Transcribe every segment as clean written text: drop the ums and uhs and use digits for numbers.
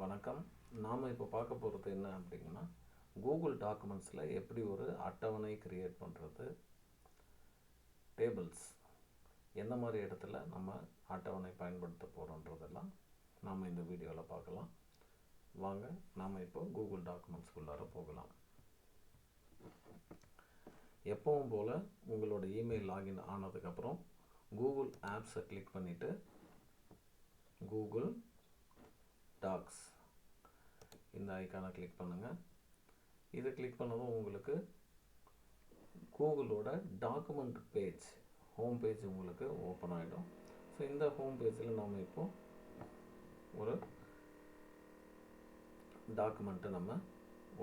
வணக்கம். நாம் இப்போ பார்க்க போகிறது என்ன அப்படிங்கன்னா, கூகுள் டாக்குமெண்ட்ஸில் எப்படி ஒரு அட்டவணை கிரியேட் பண்ணுறது, டேபிள்ஸ் எந்த மாதிரி இடத்துல நம்ம அட்டவணை பயன்படுத்த போகிறோன்றதெல்லாம் நாம் இந்த வீடியோவில் பார்க்கலாம். வாங்க நாம் இப்போ கூகுள் டாக்குமெண்ட்ஸ்குள்ளார போகலாம். எப்பவும் போல் உங்களோட இமெயில் லாகின் ஆனதுக்கப்புறம் கூகுள் ஆப்ஸை கிளிக் பண்ணிவிட்டு கூகுள் டாக்ஸ் இந்த ஐக்கானை கிளிக் பண்ணுங்கள். இதை கிளிக் பண்ணதும் உங்களுக்கு கூகுளோட டாக்குமெண்ட் பேஜ், ஹோம் பேஜ் உங்களுக்கு ஓப்பன் ஆகிடும். ஸோ இந்த ஹோம் பேஜில் நாம் இப்போ ஒரு டாக்குமெண்ட்டை நம்ம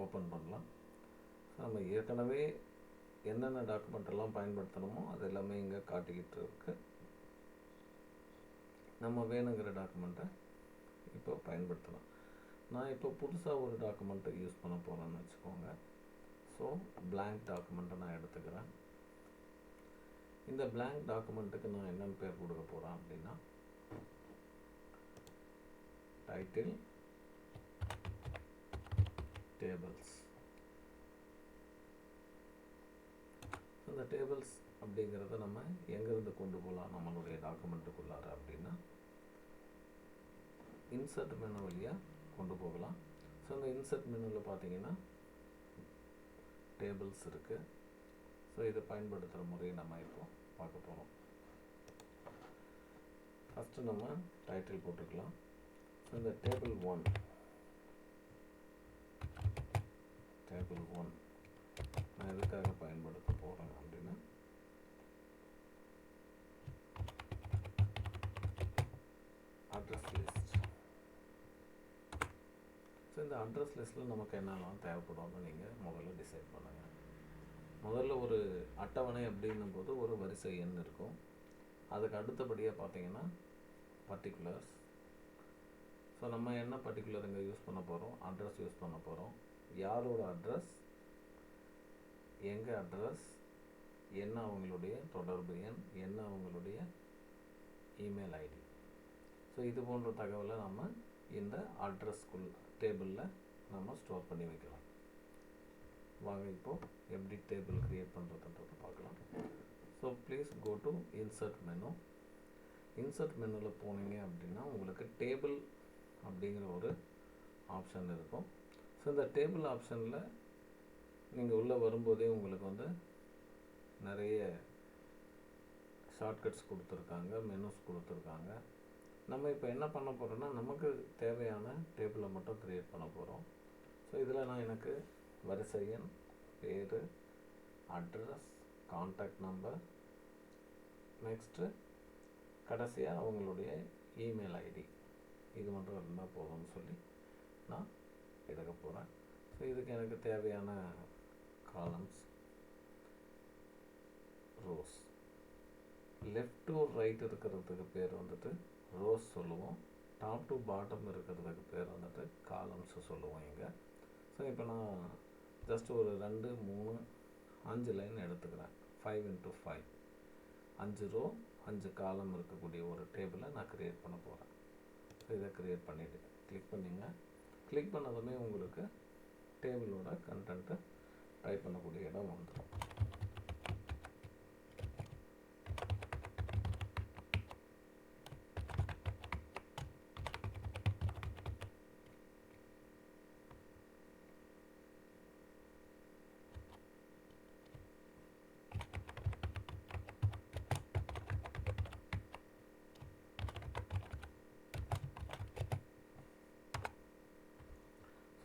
ஓப்பன் பண்ணலாம். நம்ம ஏற்கனவே என்னென்ன டாக்குமெண்ட் எல்லாம் பயன்படுத்தணுமோ அது எல்லாமே இங்கே காட்டிக்கிட்டு இருக்கு. நம்ம வேணுங்கிற டாக்குமெண்ட்டை இப்போ பயன்படுத்தலாம். நான் இப்போ புதுசாக ஒரு டாக்குமெண்ட்டை யூஸ் பண்ண போகிறேன்னு வச்சுக்கோங்க. ஸோ blank டாக்குமெண்ட்டை நான் எடுத்துக்கிறேன். இந்த blank டாக்குமெண்ட்டுக்கு நான் என்னென்னு பேர் கொடுக்க போகிறேன் அப்படின்னா, டைட்டில் டேபிள்ஸ். இந்த டேபிள்ஸ் அப்படிங்கிறத நம்ம எங்கேருந்து கொண்டு போகலாம் நம்மளுடைய டாக்குமெண்ட்டுக்குள்ளார அப்படின்னா, இன்சர்ட் மெனு வழியாக கொண்டு போகலாம். ஸோ இந்த இன்சர்ட் மெனுவில் பார்த்தீங்கன்னா டேபிள்ஸ் இருக்குது. ஸோ இதை பயன்படுத்துகிற முறையை நம்ம இப்போ பார்க்க போகிறோம். ஃபஸ்ட்டு நம்ம டைட்டில் போட்டுக்கலாம். ஸோ இந்த டேபிள் ஒன் நான் எதுக்காக பயன்படுத்த போகிறேன் அப்படின்னா, அட்ரஸ் லிஸ்ட். ஸோ இந்த அட்ரஸ் லிஸ்ட்டில் நமக்கு என்னெல்லாம் தேவைப்படும்னு நீங்கள் முதல்ல டிசைட் பண்ணுங்கள். முதல்ல ஒரு அட்டவணை அப்படின்னும் போது ஒரு வரிசை எண் இருக்கும். அதுக்கு அடுத்தபடியாக பார்த்தீங்கன்னா பர்டிகுலர்ஸ். ஸோ நம்ம என்ன பர்டிகுலர் இங்கே யூஸ் பண்ண போகிறோம், அட்ரஸ் யூஸ் பண்ண போகிறோம். யாரோட அட்ரஸ், எங்கள் அட்ரஸ், என்ன அவங்களுடைய தொடர்பு எண், என்ன அவங்களுடைய இமெயில் ஐடி. ஸோ இது போன்ற தகவலை நம்ம இந்த அட்ரஸ்குள் டேபிளில் நம்ம ஸ்டோர் பண்ணி வைக்கலாம். வாங்க இப்போது எப்படி டேபிள் க்ரியேட் பண்ணுறதுன்றதை பார்க்கலாம். So please go to insert menu. Insert மெனுவில் போனீங்க அப்படின்னா உங்களுக்கு டேபிள் அப்படிங்கிற ஒரு ஆப்ஷன் இருக்கும். ஸோ இந்த டேபிள் ஆப்ஷனில் நீங்கள் உள்ளே வரும்போதே உங்களுக்கு வந்து நிறைய ஷார்ட்கட்ஸ் கொடுத்துருக்காங்க, மெனுஸ் கொடுத்துருக்காங்க. நம்ம இப்போ என்ன பண்ண போகிறோன்னா, நமக்கு தேவையான டேபிளை மட்டும் க்ரியேட் பண்ண போகிறோம். ஸோ இதில் நான் எனக்கு வரிசை எண், பேர், அட்ரஸ், கான்டாக்ட் நம்பர், நெக்ஸ்ட்டு கடைசியாக அவங்களுடைய இமெயில் ஐடி, இது மட்டும் இருந்தால் போதும்னு சொல்லி நான் எடுக்க போகிறேன். ஸோ இதுக்கு எனக்கு தேவையான columns, rose, left to right இருக்கிறதுக்கு பேர் வந்துட்டு ரோஸ் சொல்லுவோம். டாப் டு பாட்டம் இருக்கிறதுக்கு பேர் வந்துட்டு காலம்ஸ் சொல்லுவோம் இங்கே. ஸோ இப்போ நான் ஜஸ்ட் ஒரு 2, 3, 5 லைன் எடுத்துக்கிறேன். 5 into 5, 5 ரோ 5 காலம் இருக்கக்கூடிய ஒரு டேபிளை நான் க்ரியேட் பண்ண போகிறேன். ஸோ இதை க்ரியேட் பண்ணிவிட்டு கிளிக் பண்ணிங்க. கிளிக் பண்ணதுமே உங்களுக்கு டேபிளோட கண்டென்ட்டை டைப் பண்ணக்கூடிய இடம் வந்துடும்.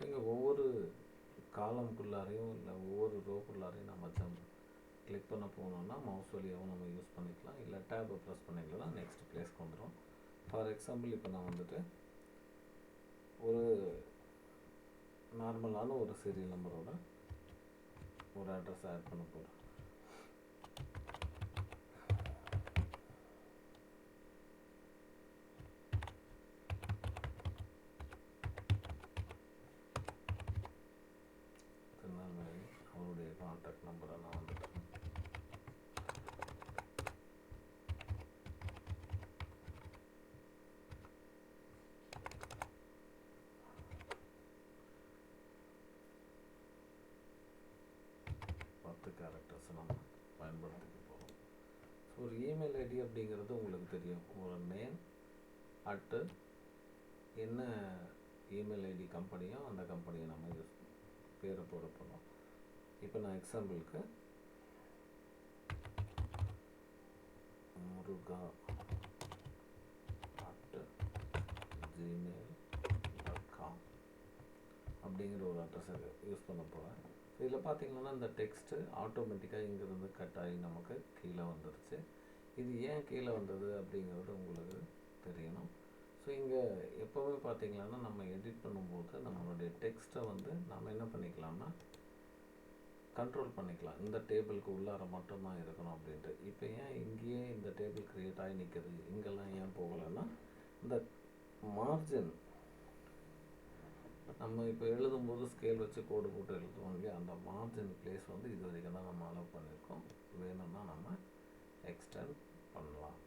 இங்கே ஒவ்வொரு காலம்குள்ளாரையும் இல்லை ஒவ்வொரு ரோக்குள்ளாரையும் நம்ம கிளிக் பண்ண போனோம்னா மவுஸ் வழியாகவும் நம்ம யூஸ் பண்ணிக்கலாம், இல்லை டேப்பை ப்ரெஸ் பண்ணிக்கலாம், நெக்ஸ்ட் பிளேஸ்க்கு வந்துடும். ஃபார் எக்ஸாம்பிள் இப்போ நான் வந்துட்டு ஒரு நார்மலான ஒரு சீரியல் நம்பரோட ஒரு அட்ரஸ் ஆட் பண்ண போகிறேன். அவருடைய கான்டாக்ட் நம்பரை நான் வந்துட்டு இமெயில் ஐடி அப்படிங்கிறது உங்களுக்கு தெரியும். ஒரு நேம் அட்டு என்ன இமெயில் ஐடி கம்பெனியோ அந்த கம்பெனியை நம்ம யூஸ் பேரை போட போகிறோம். இப்போ நான் எக்ஸாம்பிளுக்கு muruga@gmail.com அப்படிங்கிற ஒரு அட்ரஸை யூஸ் பண்ண போகிறேன். ஸோ இதில் பார்த்தீங்கன்னா இந்த டெக்ஸ்ட்டு ஆட்டோமேட்டிக்காக இங்கேருந்து கட் ஆகி நமக்கு கீழே வந்துருச்சு. இது ஏன் கீழே வந்தது அப்படிங்கிறது உங்களுக்கு தெரியணும். ஸோ இங்கே எப்போவே பார்த்தீங்கன்னா நம்ம எடிட் பண்ணும்போது நம்மளுடைய டெக்ஸ்ட்டை வந்து நம்ம என்ன பண்ணிக்கலாம்னா கண்ட்ரோல் பண்ணிக்கலாம். இந்த டேபிளுக்கு உள்ளார மட்டும்தான் இருக்கணும் அப்படின்ட்டு. இப்போ ஏன் இங்கேயே இந்த டேபிள் க்ரியேட் ஆகி நிற்குது, இங்கெல்லாம் ஏன் போகலைன்னா இந்த மார்ஜின் நம்ம இப்போ எழுதும்போது ஸ்கேல் வச்சு கோடு போட்டு எழுதுவோம் இல்லையா, அந்த மார்ஜின் பிளேஸ் வந்து இது வரைக்கும் தான் நம்ம அலோவ் பண்ணியிருக்கோம். வேணும்னா நம்ம எக்ஸ்டெண்ட் பண்ணலாம்.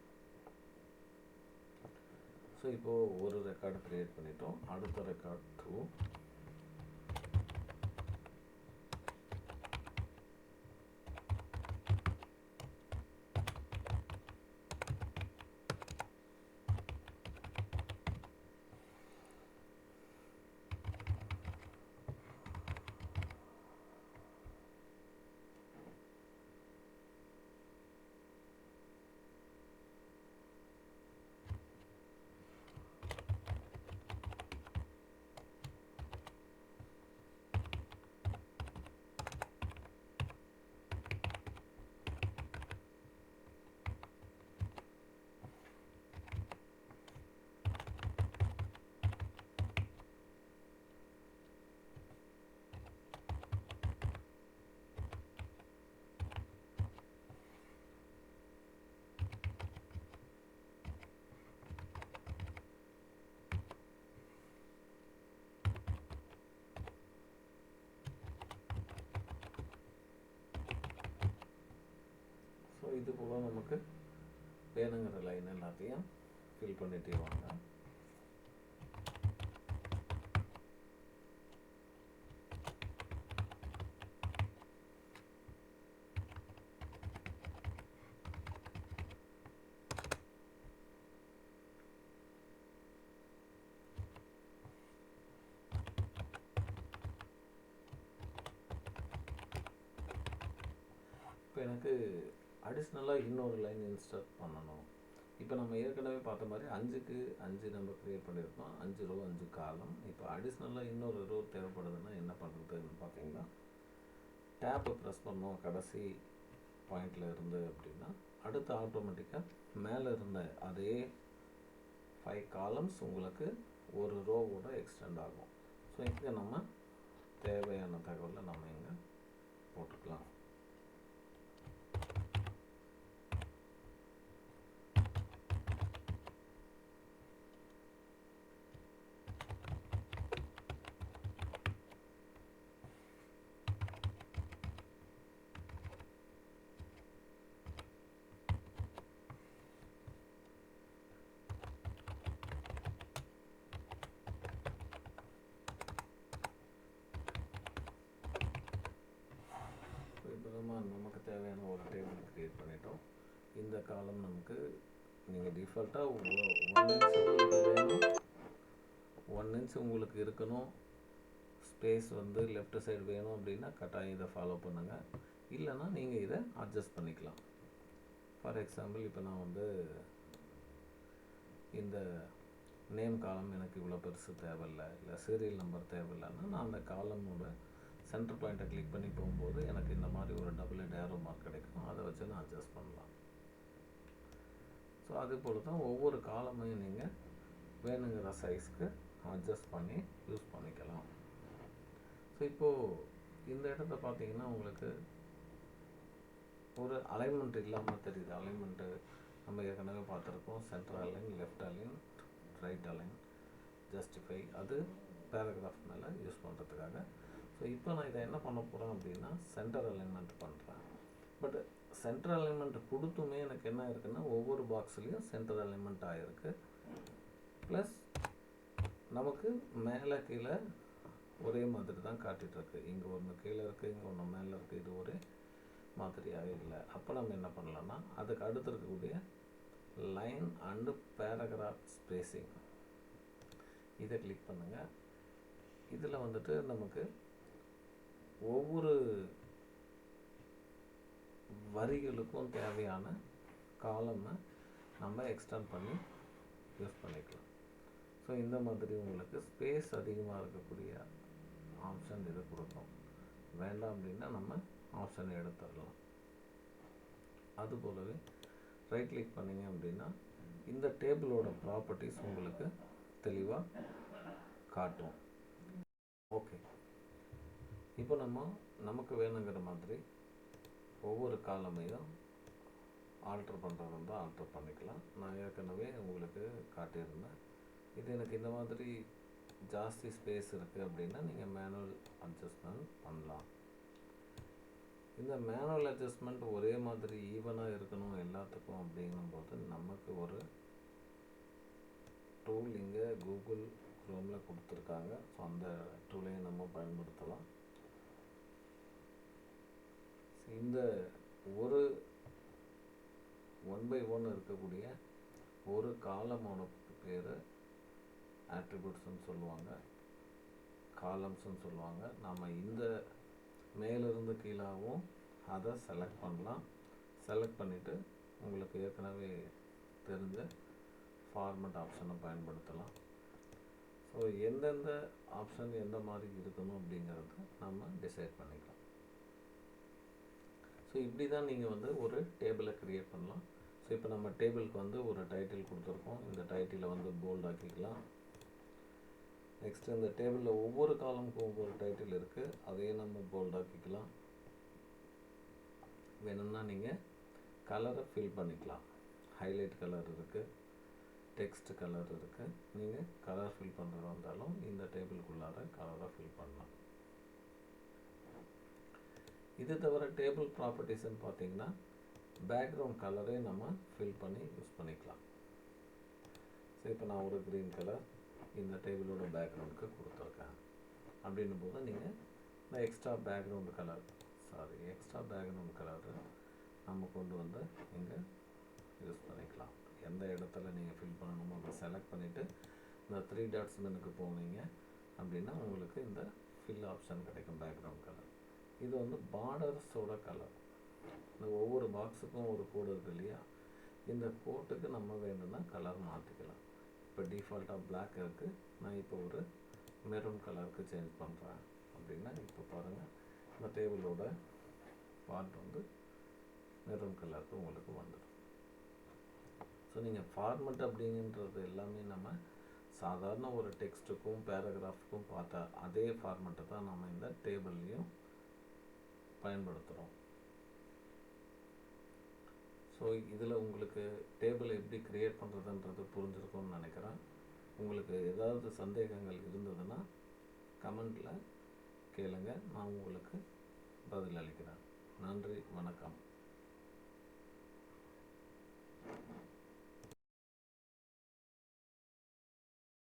ஸோ இப்போது ஒரு ரெக்கார்டு க்ரியேட் பண்ணிட்டோம். அடுத்த ரெக்கார்ட் 2. ஸோ இது போல் நமக்கு வேணுங்கிற லைன் எல்லாத்தையும் ஃபில் பண்ணிட்டே வாங்க. இப்போ எனக்கு அடிஷ்னலாக இன்னொரு லைன் இன்ஸ்டால் பண்ணணும். இப்போ நம்ம ஏற்கனவே பார்த்த மாதிரி 5க்கு 5 நம்ம க்ரியேட் பண்ணியிருக்கோம். 5 ரோ 5 காலம். இப்போ அடிஷ்னலாக இன்னொரு ரோ தேவைப்படுதுன்னா என்ன பண்ணுறதுன்னு பார்த்தீங்கன்னா, டேப்பை ப்ரெஸ் பண்ணோம் கடைசி பாயிண்டில் இருந்து அப்படின்னா அடுத்து ஆட்டோமேட்டிக்காக மேலே இருந்த அதே 5 காலம்ஸ் உங்களுக்கு ஒரு ரோவோட எக்ஸ்டெண்ட் ஆகும். ஸோ இங்கே நம்ம தேவையான தகவலை நம்ம இங்கே போட்டுக்கலாம். நமக்கு தேவையான ஒரு டேபிள் க்ரியேட் பண்ணிட்டோம். இந்த காலம் நமக்கு நீங்கள் டிஃபால்ட்டாக 1 இன்ச் உங்களுக்கு இருக்கணும். ஸ்பேஸ் வந்து லெஃப்ட் சைடு வேணும் அப்படின்னா கட்டாயம் இதை ஃபாலோ பண்ணுங்கள். இல்லைன்னா நீங்கள் இதை அட்ஜஸ்ட் பண்ணிக்கலாம். ஃபார் எக்ஸாம்பிள் இப்போ நான் வந்து இந்த நேம் காலம் எனக்கு இவ்வளோ பெருசு தேவையில்லை, இல்லை சீரியல் நம்பர் தேவையில்லைன்னா நான் அந்த காலமோட சென்டர் பாயிண்ட்டை கிளிக் பண்ணி போகும்போது எனக்கு இந்த மாதிரி ஒரு டபுள் ஏரோ மார்க் கிடைக்கும். அதை வச்சு நான் அட்ஜஸ்ட் பண்ணலாம். ஸோ அது போல் தான் ஒவ்வொரு காலமையும் நீங்கள் வேணுங்கிற சைஸ்க்கு அட்ஜஸ்ட் பண்ணி யூஸ் பண்ணிக்கலாம். ஸோ இப்போது இந்த இடத்த பார்த்தீங்கன்னா உங்களுக்கு ஒரு அலைன்மெண்ட் இல்லாமல் தெரியுது. அலைன்மெண்ட்டு நம்ம ஏற்கனவே பார்த்துருக்கோம். Centre align, left align, right align, justify, அது பேராகிராஃப் மேலே யூஸ் பண்ணுறதுக்காக. ஸோ இப்போ நான் இதை என்ன பண்ண போகிறேன் அப்படின்னா சென்டர் அலைன்மெண்ட் பண்ணுறேன். பட் சென்டர் அலைன்மெண்ட் கொடுத்துமே எனக்கு என்ன இருக்குன்னா ஒவ்வொரு பாக்ஸ்லேயும் சென்டர் அலைன்மெண்ட் ஆகிருக்கு. ப்ளஸ் நமக்கு மேலே கீழே ஒரே மாதிரி தான் காட்டிகிட்ருக்கு. இங்கே ஒன்று கீழே இருக்குது, இங்கே ஒன்று மேலே இருக்குது. இது ஒரே மாதிரியாக இல்லை. அப்போ நம்ம என்ன பண்ணலாம்னா அதுக்கு அடுத்து இருக்கக்கூடிய லைன் அண்டு பேராகிராஃப் ஸ்பேசிங் இதை கிளிக் பண்ணுங்கள். இதில் வந்துட்டு நமக்கு ஒவ்வொரு வரிகளுக்கும் தேவையான காலமை நம்ம எக்ஸ்டெண்ட் பண்ணி யூஸ் பண்ணிக்கலாம். ஸோ இந்த மாதிரி உங்களுக்கு ஸ்பேஸ் அதிகமாக இருக்கக்கூடிய ஆப்ஷன் இதை கொடுக்கும். வேண்டாம் அப்படின்னா நம்ம ஆப்ஷனை எடுத்துடலாம். அதுபோலவே ரைட் கிளிக் பண்ணிங்க அப்படின்னா இந்த டேபிளோட ப்ராப்பர்ட்டிஸ் உங்களுக்கு தெளிவாக காட்டும். ஓகே, இப்போ நமக்கு வேணுங்கிற மாதிரி ஒவ்வொரு காலமையும் ஆல்ட்ரு பண்ணுறது இருந்தால் ஆல்ட்ரு பண்ணிக்கலாம். நான் ஏற்கனவே உங்களுக்கு காட்டியிருந்தேன். இது எனக்கு இந்த மாதிரி ஜாஸ்தி ஸ்பேஸ் இருக்குது அப்படின்னா நீங்கள் மேனுவல் அட்ஜஸ்ட்மெண்ட் பண்ணலாம். இந்த மேனுவல் அட்ஜஸ்ட்மெண்ட் ஒரே மாதிரி ஈவனாக இருக்கணும் எல்லாத்துக்கும் அப்படிங்கும்போது நமக்கு ஒரு டூல் இங்கே கூகுள் க்ரோமில் கொடுத்துருக்காங்க. ஸோ அந்த டூலையும் நம்ம பயன்படுத்தலாம். இந்த ஒரு 1/1 இருக்கக்கூடிய ஒரு காலமோட பேர் ஆட்ரிபியூட்ஸ்ன்னு சொல்லுவாங்க, காலம்ஸ்ன்னு சொல்லுவாங்க. நாம் இந்த மேலிருந்து கீழாகவும் அதை செலக்ட் பண்ணலாம். செலக்ட் பண்ணிவிட்டு உங்களுக்கு ஏற்கனவே தெரிஞ்ச ஃபார்மட் ஆப்ஷனை பயன்படுத்தலாம். ஸோ எந்தெந்த ஆப்ஷன் எந்த மாதிரி இருக்கணும் அப்படிங்கிறத நம்ம டிசைட் பண்ணிக்கலாம். ஸோ இப்படி தான் நீங்கள் ஒரு டேபிளை க்ரியேட் பண்ணலாம். ஸோ இப்போ நம்ம டேபிளுக்கு ஒரு டைட்டில் கொடுத்துருக்கோம். இந்த டைட்டிலை போல்ட் ஆக்கிக்கலாம். நெக்ஸ்ட் இந்த டேபிளில் ஒவ்வொரு காலமுக்கும் ஒவ்வொரு டைட்டில் இருக்குது, அதையும் நம்ம போல்ட் ஆக்கிக்கலாம். வேணும்னா நீங்கள் கலரை ஃபில் பண்ணிக்கலாம். ஹைலைட் கலர் இருக்குது, டெக்ஸ்ட் கலர் இருக்குது. நீங்கள் கலர் ஃபில் பண்ணுறதா இருந்தாலும் இந்த டேபிளுக்குள்ளார கலரை ஃபில் பண்ணலாம். இது தவிர டேபிள் ப்ராப்பர்ட்டிஸ்ன்னு பார்த்தீங்கன்னா பேக்ரவுண்ட் கலரே நம்ம ஃபில் பண்ணி யூஸ் பண்ணிக்கலாம். ஸோ இப்போ நான் ஒரு க்ரீன் கலர் இந்த டேபிளோட பேக்ரவுண்டுக்கு கொடுத்துருக்கேன். அப்படின்னும் போது நீங்கள் இந்த எக்ஸ்ட்ரா பேக்ரவுண்ட் கலர் நம்ம கொண்டு இங்கே யூஸ் பண்ணிக்கலாம். எந்த இடத்துல நீங்கள் ஃபில் பண்ணணுமோ அதை செலக்ட் பண்ணிவிட்டு இந்த 3 டாட்ஸ் மெனுக்கு போனீங்க அப்படின்னா உங்களுக்கு இந்த ஃபில் ஆப்ஷன் கிடைக்கும். பேக்ரவுண்ட் கலர் இது பார்டர்ஸோட கலர். இந்த ஒவ்வொரு பாக்ஸுக்கும் ஒரு கோடு இருக்குது இல்லையா, இந்த கோட்டுக்கு நம்ம வேணும்னா கலர் மாற்றிக்கலாம். இப்போ டிஃபால்ட்டாக பிளாக் இருக்குது, நான் இப்போ ஒரு மெரூன் கலருக்கு சேஞ்ச் பண்ணுறேன் அப்படின்னா இப்போ பாருங்கள் இந்த டேபிளோட பார்ட் மெரூன் கலருக்கு உங்களுக்கு வந்துடும். ஸோ நீங்கள் ஃபார்மெட் அப்படின்றது எல்லாமே நம்ம சாதாரண ஒரு டெக்ஸ்ட்டுக்கும் பேராகிராஃப்க்கும் பார்த்தா அதே ஃபார்மெட்டை தான் நம்ம இந்த டேபிள்லையும் பயன்படுத்துகிறோம். ஸோ இதில் உங்களுக்கு டேபிள் எப்படி க்ரியேட் பண்ணுறதுன்றது புரிஞ்சிருக்கும்னு நினைக்கிறேன். உங்களுக்கு ஏதாவது சந்தேகங்கள் இருந்ததுன்னா கமெண்டில் கேளுங்க, நான் உங்களுக்கு பதில் அளிக்கிறேன். நன்றி, வணக்கம்.